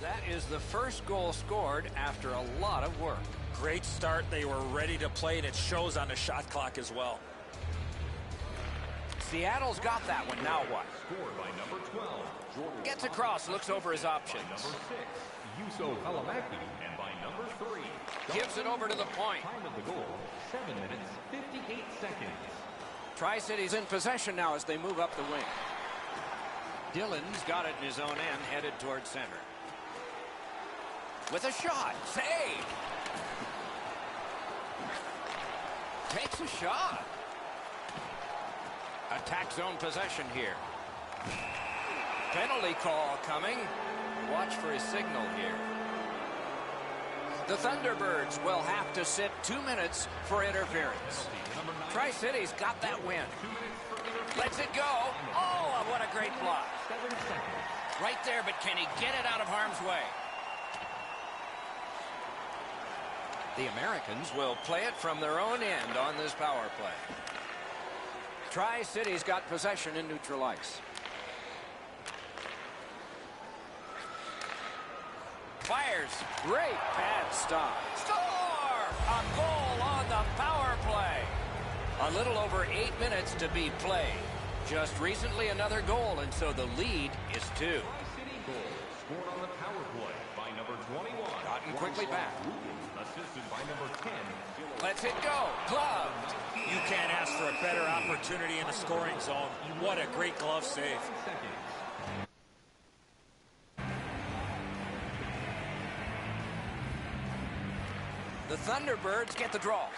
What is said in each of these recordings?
That is the first goal scored after a lot of work. Great start. They were ready to play, and it shows on the shot clock as well. Seattle's got that one. Now what? Scored by number 12. Gets across, looks over his options. Number 6, Yuso Halamaki, and by number 3. Gives it over to the point. Time of the goal, 7 minutes, 58 seconds. Tri-City's in possession now as they move up the wing. Dillon's got it in his own end, headed towards center. With a shot. Save! Takes a shot. Attack zone possession here. Penalty call coming. Watch for his signal here. The Thunderbirds will have to sit 2 minutes for interference. Tri-City's got that win. Lets it go. Oh, what a great block. Right there, but can he get it out of harm's way? The Americans will play it from their own end on this power play. Tri-City's got possession in neutral ice. Fires. Great pad stop. Score! A goal on the power play. A little over 8 minutes to be played. Just recently another goal, and so the lead is 2. City goal scored on the power play by number 21. Gotten quickly back. Assisted by number 10. Lets it go. Gloved. You can't ask for a better opportunity in the scoring zone. What a great glove save. The Thunderbirds get the draw.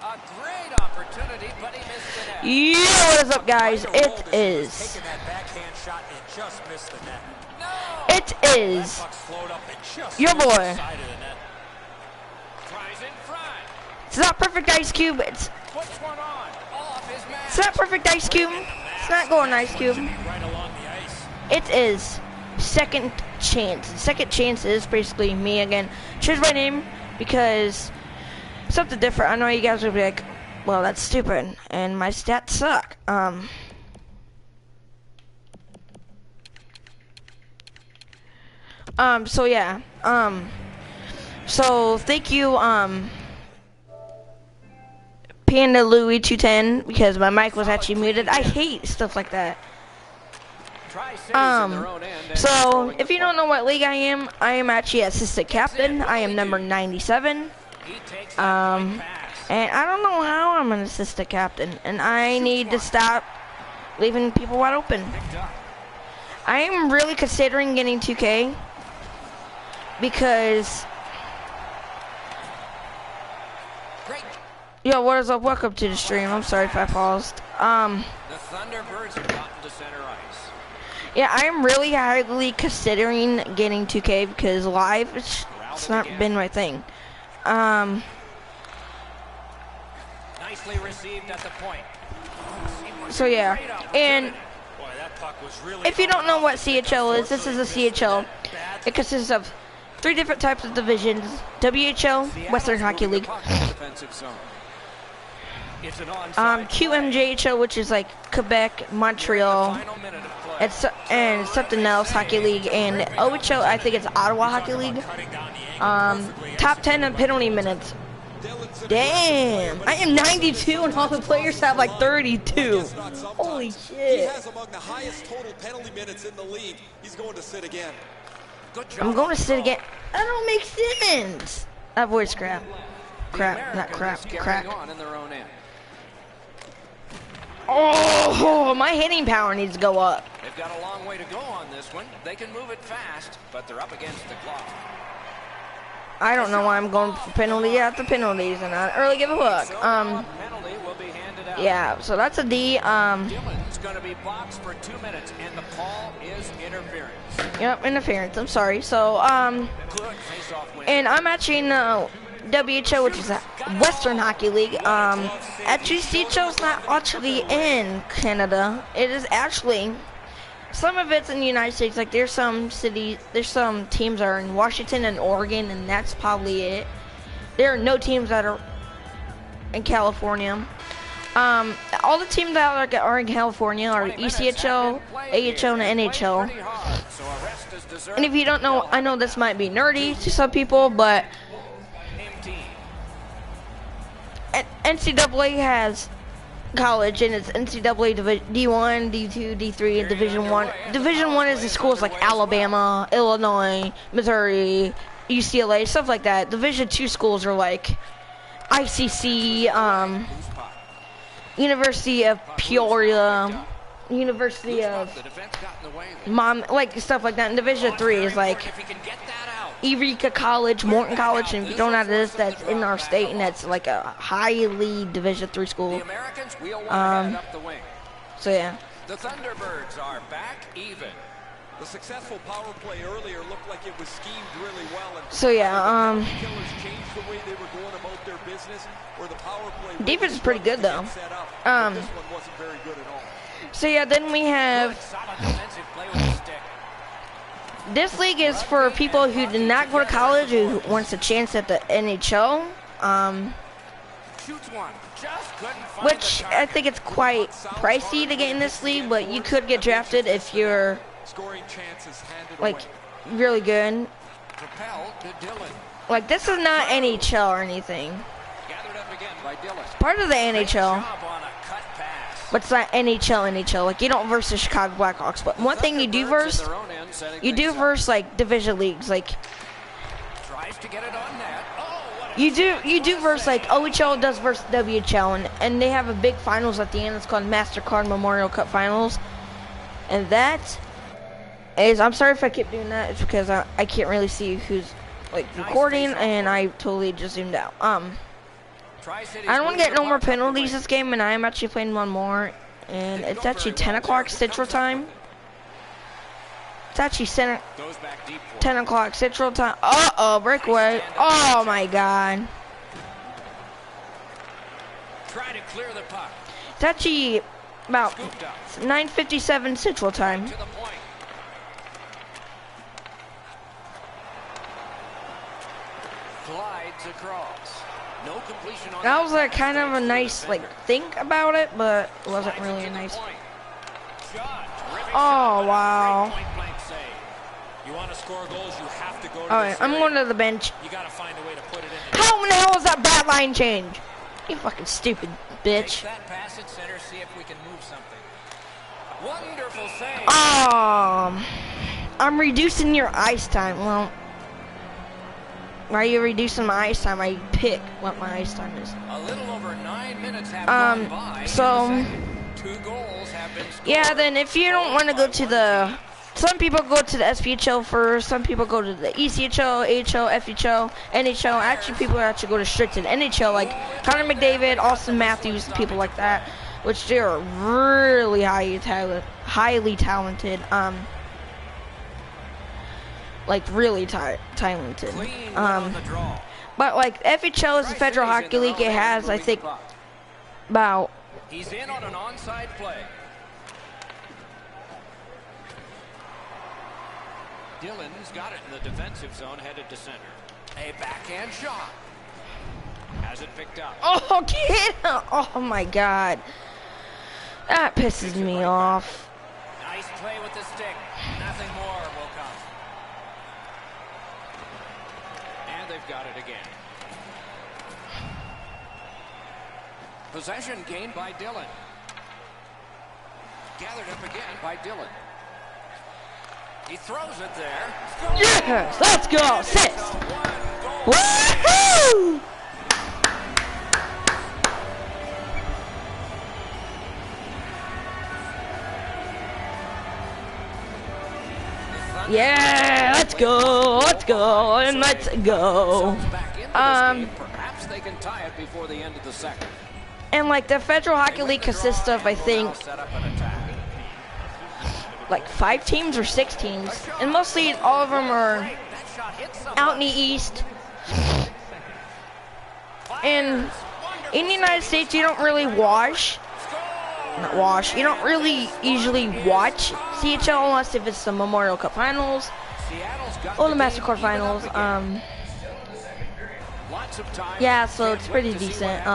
A great opportunity, but he missed the net. Yo, what is up, guys? It is. Taking that backhand shot and just missed the net. No! It is Puck slowed up and just your missed the boy. side of the net. Tries in front. It's not perfect Ice Cube. It's Puts one on. Off his mask. not perfect Ice Cube. It's not going Ice Cube. Right along the ice. It is second chance. Second chance is basically me again. Choose my name because something different. I know you guys will be like, well, that's stupid, and my stats suck. So yeah. So thank you, Panda Louie 210, because my mic was actually muted. I hate stuff like that. So if you don't know what league I am actually assistant captain. I am number 97. And I don't know how I'm an assistant captain, and I need to stop leaving people wide open. I am really considering getting 2K because, yo, what is up? Welcome to the stream. I'm sorry if I paused. The Thunderbirds have gotten to center ice. Yeah, I am really highly considering getting 2K because live it's not been my thing. Nicely received at the point. So yeah, and if you don't know what CHL is, this is a CHL. It consists of 3 different types of divisions: WHL, Western Hockey League, QMJHL, which is like Quebec, Montreal, and something else Hockey League, and OHL, I think it's Ottawa Hockey League. Top 10 in penalty minutes. Damn, I am 92 and all the players have like 32. Holy shit. He has among the highest total penalty minutes in the league. He's going to sit again. I'm going to sit again. I don't make Simmons. That voice crap. Crap, not crap, crack. Oh, my hitting power needs to go up. They've got a long way to go on this one. They can move it fast, but they're up against the clock. I don't know why I'm going for penalty after penalties and I don't really give a fuck. Yeah, so that's a D. Dillon's going to be boxed for 2 minutes, and the call is interference. Yep, interference. I'm sorry. So, and I'm actually in WHO, which is a Western Hockey League. Actually, CHO's not actually in Canada. It is actually, some of it's in the United States. Like there's some teams are in Washington and Oregon, and that's probably it. There are no teams that are in California. All the teams that are in California are ECHL, AHL, and NHL. And if you don't know, I know this might be nerdy to some people, but NCAA has college, and it's NCAA D1, D2, D3, and Division 1. Division 1 is the schools like Alabama, Illinois, Missouri, UCLA, stuff like that. Division 2 schools are like ICC, University of Peoria, University of like stuff like that. And Division 3 is like Eureka College, Morton College, and if you don't know this, that's in our state, and that's like a highly Division 3 school. So yeah. The Thunderbirds are back even. The successful power play earlier looked like it was schemed really well. And so yeah, Killers changed the way they were going about their business, where the power play defense is pretty good though. this one wasn't very good at all. So yeah, then we have this league is for people who did not go to college, who wants a chance at the NHL. Which I think it's quite pricey to get in this league, but you could get drafted if you're like really good. Like this is not NHL or anything. It's part of the NHL. But it's not NHL. Like you don't verse the Chicago Blackhawks. But one thing you do verse like division leagues. Like you do verse like OHL does versus WHL, and they have a big finals at the end. It's called MasterCard Memorial Cup Finals, and that is, I'm sorry if I keep doing that. It's because I can't really see who's like recording, and I totally just zoomed out. I don't want to get no more penalties this game, and I am actually playing one more, and it's actually 10 o'clock Central Time. It's actually 10 o'clock Central Time. Uh-oh, breakaway. Oh my God. Try to clear the puck. It's actually about 9:57 Central Time. Glides across. No completion on That was like kind of a nice like think about it, but it wasn't really a nice. Oh wow. You want to score goals, you have to go to Alright, I'm going to the bench. You got to find a way to put it in. How in the hell is that bat line change? You fucking stupid bitch. That pass at center, see if we can move something. Wonderful save. I'm reducing your ice time. Well, why are you reducing my ice time? I pick what my ice time is. A little over 9 minutes have gone by. So 2 goals have been scored. yeah, then if you don't want to go to the, some people go to the SPHL first, some people go to the ECHL, AHL, FHL, NHL. Actually, people actually go to straight to the NHL, like Connor McDavid, Austin Matthews, people like that, which they are really highly talented. Like really talented. But like FHL is the Federal Hockey League. It has, I think, about. He's in on an onside play. Dillon's got it in the defensive zone, headed to center. A backhand shot. Has it picked up. Oh, get him. Oh my God. That pisses me off. Nice play with the stick. Nothing more will come. And they've got it again. Possession gained by Dillon. Gathered up again by Dillon. He throws it there. Yes, let's go. 6. Woohoo! Yeah, let's go, and let's go. Perhaps they can tie it before the end of the second. And like the Federal Hockey League consists of, I think, like 5 teams or 6 teams, and mostly all of them are out in the East. And in the United States, you don't really you don't really usually watch CHL unless if it's the Memorial Cup Finals or the MasterCard Finals. lots of time. Yeah, so it's pretty decent.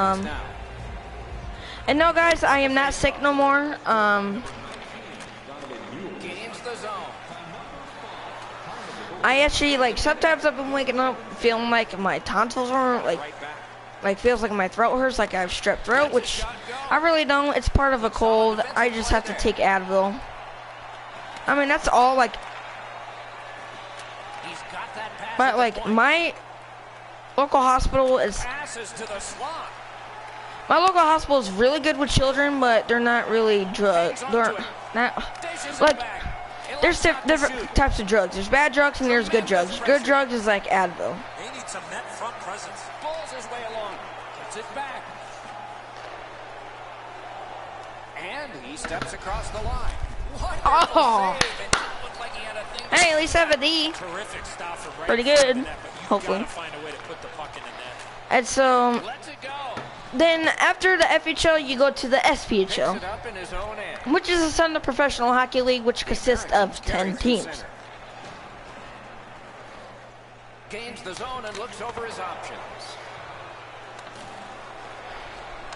And no, guys, I am not sick no more. Gains the zone. I actually, like, sometimes I've been waking up feeling like my tonsils are, like feels like my throat hurts, like I have strep throat, which I really don't. It's part of a cold. I just have to take Advil. I mean, that's all, like, He's got that pass but, at the like, point. my local hospital is, Passes to the slot. my local hospital is really good with children, but they're not really they're not, Dishes it like, back. there's Elects not to different shoot. types of drugs. There's bad drugs and there's good drugs. Good drugs is like Advil. They need some net front presence. Pulls his way along. Gets it back. And he steps across the line. Wonderful Oh. save. It didn't look like he had a thing. Hey, at least I have a D. Terrific stop from right Pretty in front of good, the net, but you've hopefully. gotta find a way to put the puck in the net. And so, Lets it go. then after the FHL, you go to the Picks SPHL, it up in his own end. which is the Southern Professional Hockey League, which consists of 10 teams. Gains the zone and looks over his options.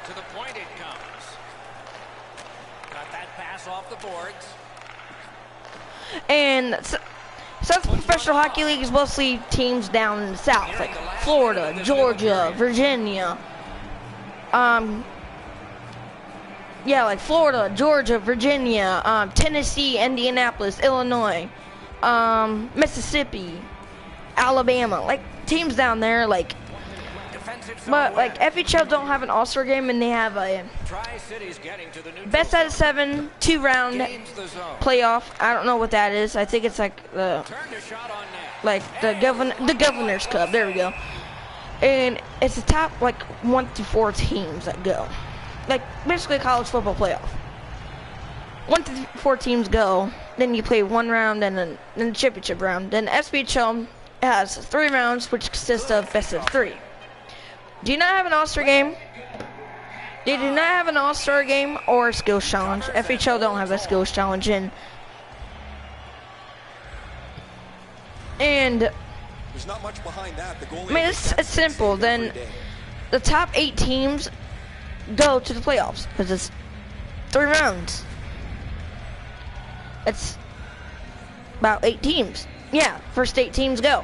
To the point it comes. Got that pass off the boards. And Southern Professional Hockey League is mostly teams down in the south, like Florida, Georgia, Virginia. Yeah, like Florida, Georgia, Virginia, Tennessee, Indianapolis, Illinois, Mississippi, Alabama, like teams down there, like, Defensive zone but like win. FHL don't have an all-star game, and they have a Tri-City's getting to the neutral best out of zone. 7, 2-round Gains the zone. playoff. I don't know what that is. I think it's like the Turned a shot on net. like the Governor's Cup. There we go. And it's the top like 1 through 4 teams that go, like basically college football playoff. 1 through 4 teams go. Then you play 1 round and then the championship round. Then SPHL has 3 rounds, which consist of best of 3. Do you not have an all-star game? They do not have an all-star game or a skills challenge. FHL don't have a skills challenge and There's not much behind that. The goalie I mean, it's simple. Then the top 8 teams go to the playoffs because it's 3 rounds. It's about 8 teams. Yeah, first 8 teams go.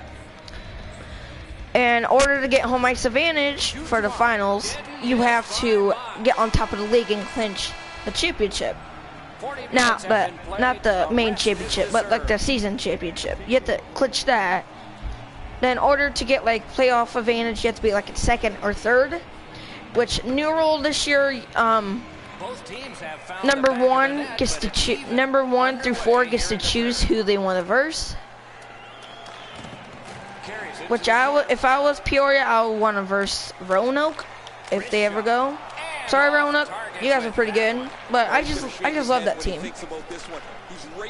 In order to get home ice advantage for the finals, you have to get on top of the league and clinch the championship. 40 minutes Not have been played. not the The main rest is championship, but like the reserved. season championship. You have to clinch that. Then in order to get like playoff advantage, you have to be like in 2nd or 3rd. Which new rule this year, Both teams have found number the back of the 1 net, gets but to it's choose. even. Number 1 through 4 Underway gets to here choose who they want to verse. Carries it Which to if I was Peoria, I would want to verse Roanoke if they ever go. Sorry, Roanoke, you guys are pretty good, but I just love that team.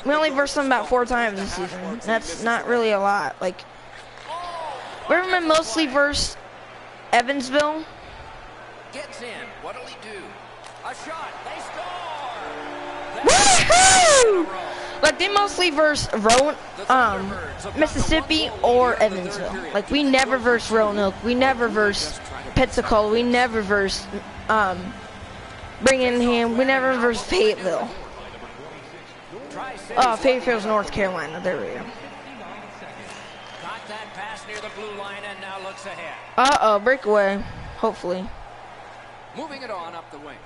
We only versed them about 4 times this season. That's not really a lot. Like, we've been mostly versed Evansville. Gets in. What'll he do? A shot. They score. Woohoo! Like, they mostly verse Mississippi or Evansville. Like, we never verse Roanoke. We never verse Pensacola. We never verse Birmingham. We never verse Fayetteville. Oh, Fayetteville's North Carolina. There we go. Got that pass near the blue line and now looks ahead. Uh-oh, breakaway. Hopefully. Moving it on up the wing.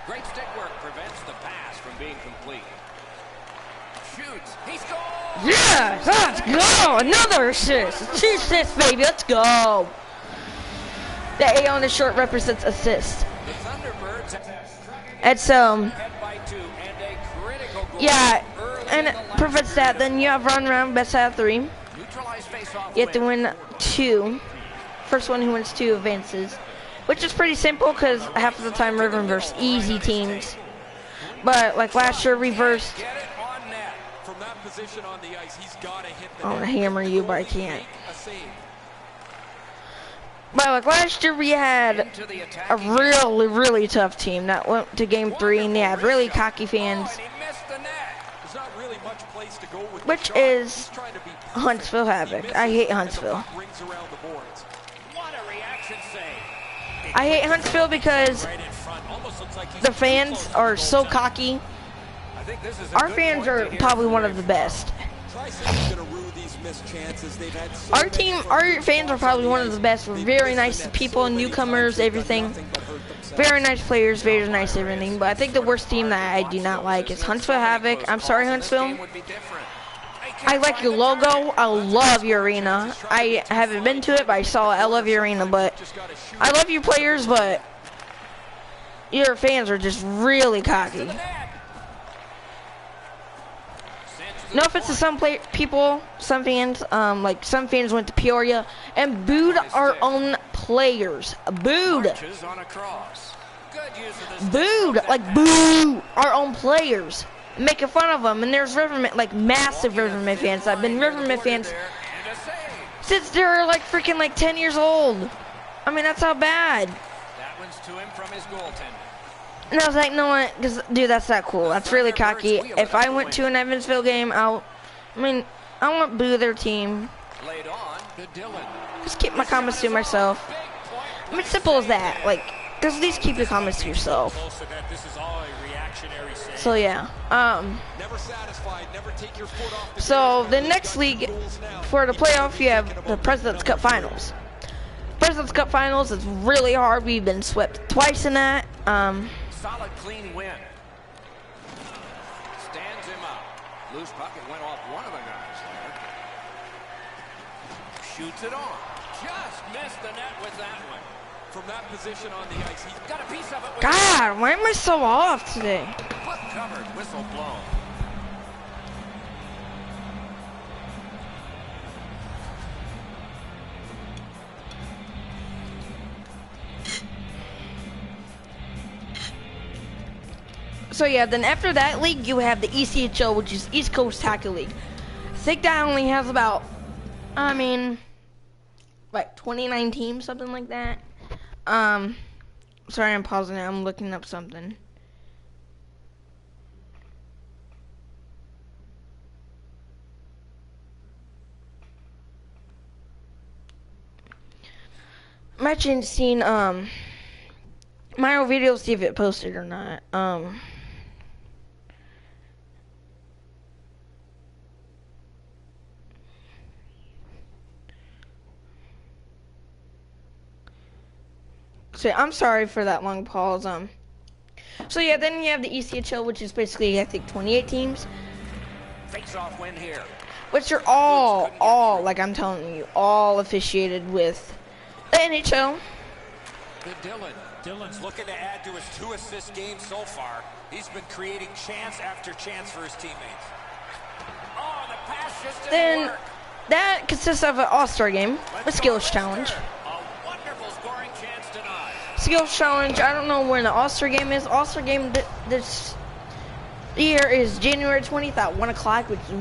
Great stick work prevents the pass from being complete. Shoots. He scores. Yeah, let's go. Another assist. 2 assists, baby. Let's go. The A on the short represents assist. The Thunderbirds It's head by 2 and a critical goal yeah, early and in it the last prevents that. Then you have run around best out of 3. neutralized face-off You have to win. win 2. First one who wins 2 advances, which is pretty simple because half of the time we're versus easy teams. But like last year, we versed. Get it on net. From that position on the ice, he's got to hit the I want to net. hammer you, but I Goalie can't. make a save. But like last year, we had Into the a attacking really tough team that went to game 3, and they had really cocky fans, and he missed the net. There's not really much place to go with the which shot. is He's trying to be perfect. Huntsville He Havoc. misses, I hate and the Huntsville. puck rings around the boards. I hate Huntsville because the fans are so cocky. Our fans are probably one of the best. Our fans are probably one of the best. We're very nice to people, newcomers, everything. Very nice players, very nice everything. But I think the worst team that I do not like is Huntsville Havoc. I'm sorry, Huntsville. I like your logo. I love your arena. I haven't been to it, but I love your arena. But I love your players, but your fans are just really cocky. No offense to some people, some fans, like some fans went to Peoria and booed our own players. Booed, like boo our own players, making fun of them. And there's Riverman, like massive Riverman fans. I've been Riverman fans since they're like freaking like 10 years old. I mean, that's how bad. That one's to him from his goaltender. And I was like, no, what? Because, dude, that's not cool. That's really cocky. If I went to an Evansville game, I won't boo their team. Just keep my comments to myself. I mean, simple as that. Like, just at least keep your comments to yourself. So, yeah. So, the next league for the playoff, you have the President's Cup Finals. President's Cup Finals is really hard. We've been swept twice in that. Solid, clean win. Stands him up. Loose puck, it went off one of the guys there. Shoots it on. Just missed the net with that one. From that position on the ice, he's got a piece of it. God, why am I so off today? Puck covered, whistle blown. So yeah, then after that league, you have the ECHL, which is East Coast Hockey League. I think that only has about, like 29 teams, something like that. Sorry, I'm pausing it. I'm looking up something. I'm actually seeing, my old video, see if it posted or not. So I'm sorry for that long pause. So yeah, then you have the ECHL, which is basically I think 28 teams. Face-off win here. Which are all like I'm telling you, all officiated with the NHL. Good Dylan's looking to add to his 2-assist game so far. He's been creating chance after chance for his teammates. Oh, the pass just didn't Then work. that consists of an all-star game, a skills challenge. A wonderful scoring chance denied. Skills challenge, I don't know when the all-star game is. All-star game this year is January 20th at 1 o'clock, which is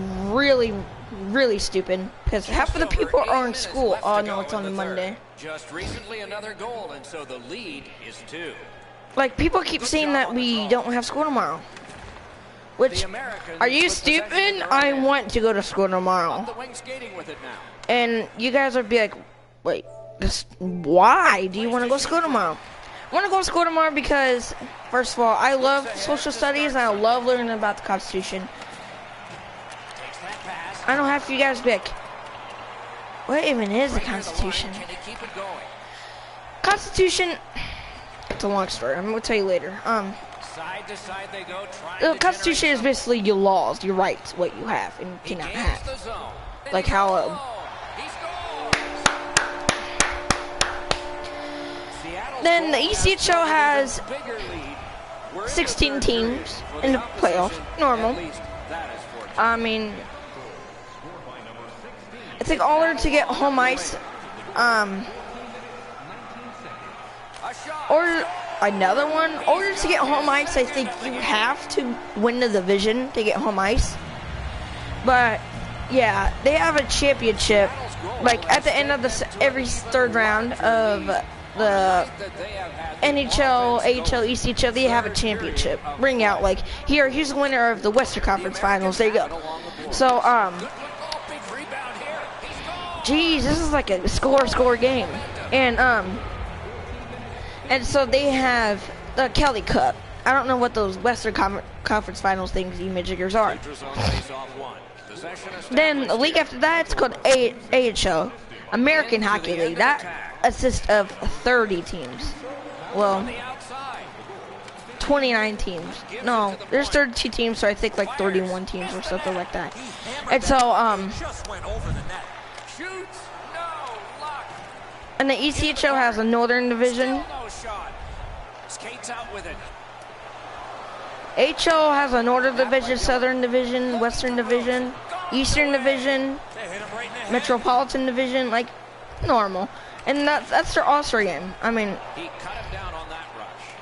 really stupid because half of the people are in school. Oh no, it's on Monday. Just recently another goal, and so the lead is 2. Like, people keep saying that we don't have school tomorrow. Which, are you stupid? I want to go to school tomorrow. And you guys would be like, wait, why do you want to go to school tomorrow? I want to go to school tomorrow because, first of all, I love social studies and I love learning about the Constitution. I don't have you guys be like, what even is the Constitution? Constitution, it's a long story. I'm going to tell you later. Side to side they go, The Constitution is basically your laws, your rights, what you have and cannot have. Like how then the ECHL has 16 teams in the playoffs, normal. I mean, I think in order to get home ice, or another one, in order to get home ice, I think you have to win the division to get home ice. But yeah, they have a championship, like at the end of every third round of the NHL, AHL, ECHL, they have a championship. Bring out like here's the winner of the Western Conference Finals. There you go. So geez, this is like a score game. And And so they have the Kelly Cup. I don't know what those Western Conference Finals things you midgetters are. Then the league after that, it's called AHL, American Hockey League. That consists of 30 teams. Well, 29 teams. No, there's 32 teams, so I think like 31 teams or something like that. And so, and the ECHL has a Northern Division. HL has a Northern Division, Southern Division, Western Division, Eastern Division, Metropolitan Division, like normal. And that's their All-Star game. I mean, he cut him down on that rush.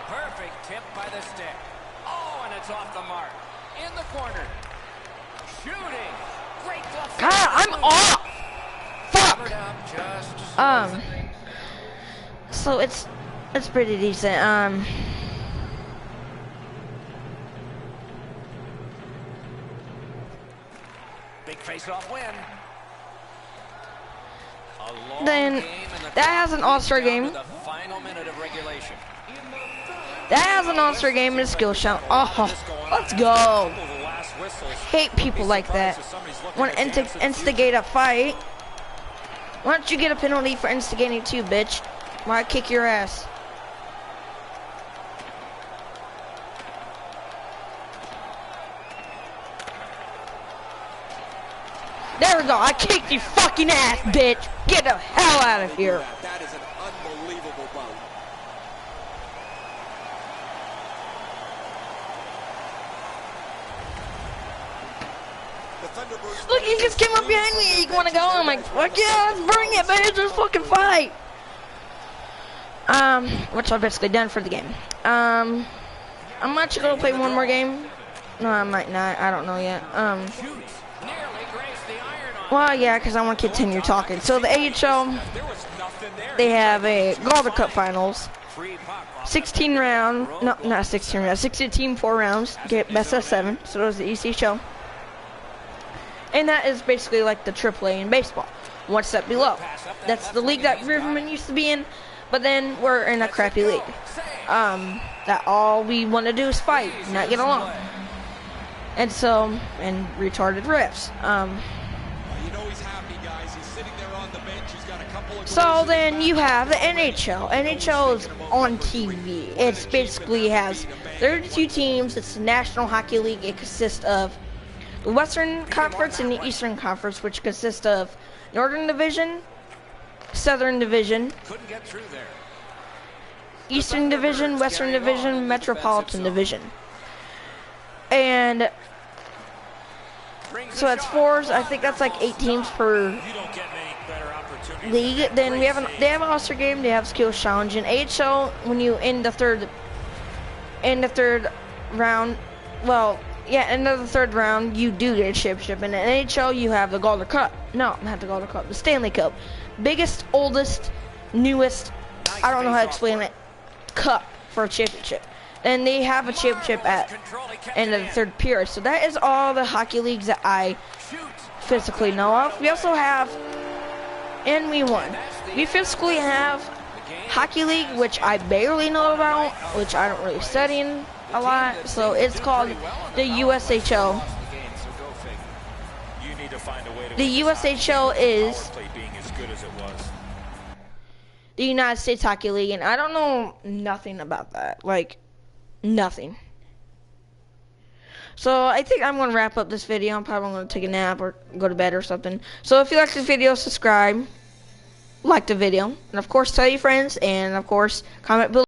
Perfect tip by the stick. Oh, and it's off the mark. In the corner. Shooting. Great glove. God, I'm off. Fuck. So it's pretty decent. Big face-off win. Then that has an All-Star game. The final minute of regulation. That has an All-Star game and a skill shot. Oh, let's go. Hate people like that. Want to instigate a fight? Why don't you get a penalty for instigating too, bitch? Why kick your ass? There we go. I kicked your fucking ass, bitch. Get the hell out of here. That is an unbelievable bout. Look, he just came up behind me. You want to go? I'm like, fuck yeah, let's bring it, bitch. Let's fucking fight. Which I've basically done for the game. I'm actually gonna play one more game. No, I might not. I don't know yet. Well, yeah, because I want to continue talking. So the AHL, they have a Calder Cup Finals. 16 round, no, not 16 rounds, 16 team, 4 rounds, get best of 7. So those are the ECHL. And that is basically like the AAA in baseball, one step below. That's the league that Riverman used to be in, but then we're in a crappy league. That all we want to do is fight, not get along. And so, and retarded refs. You know he's happy, guys. He's sitting there on the bench. He's got a couple of So then you have the NHL. NHL is on TV. It's basically has 32 teams. It's the National Hockey League. It consists of the Western Conference and the Eastern Conference, which consists of Northern Division, Southern Division, Eastern Division, Western Division, Metropolitan Division. And so that's 4. I think that's like 8 teams per league. Then they have an All-Star game. They have skills challenge. In AHL, when you end the third round, well, yeah, end of the third round, you do get a championship. In the NHL, you have the Calder Cup. No, not the Calder Cup. The Stanley Cup. Biggest, oldest, newest, I don't know how to explain it, cup for a championship. And they have a championship at end of the third period. So that is all the hockey leagues that I physically know of. We also have, and we won. We physically have Hockey League, which I barely know about, which I don't really study in a lot. So it's called the USHL. The USHL is the United States Hockey League, and I don't know nothing about that. Like, nothing. So I think I'm going to wrap up this video. I'm probably going to take a nap or go to bed or something. So if you like the video, subscribe, like the video, and of course tell your friends, and of course comment below.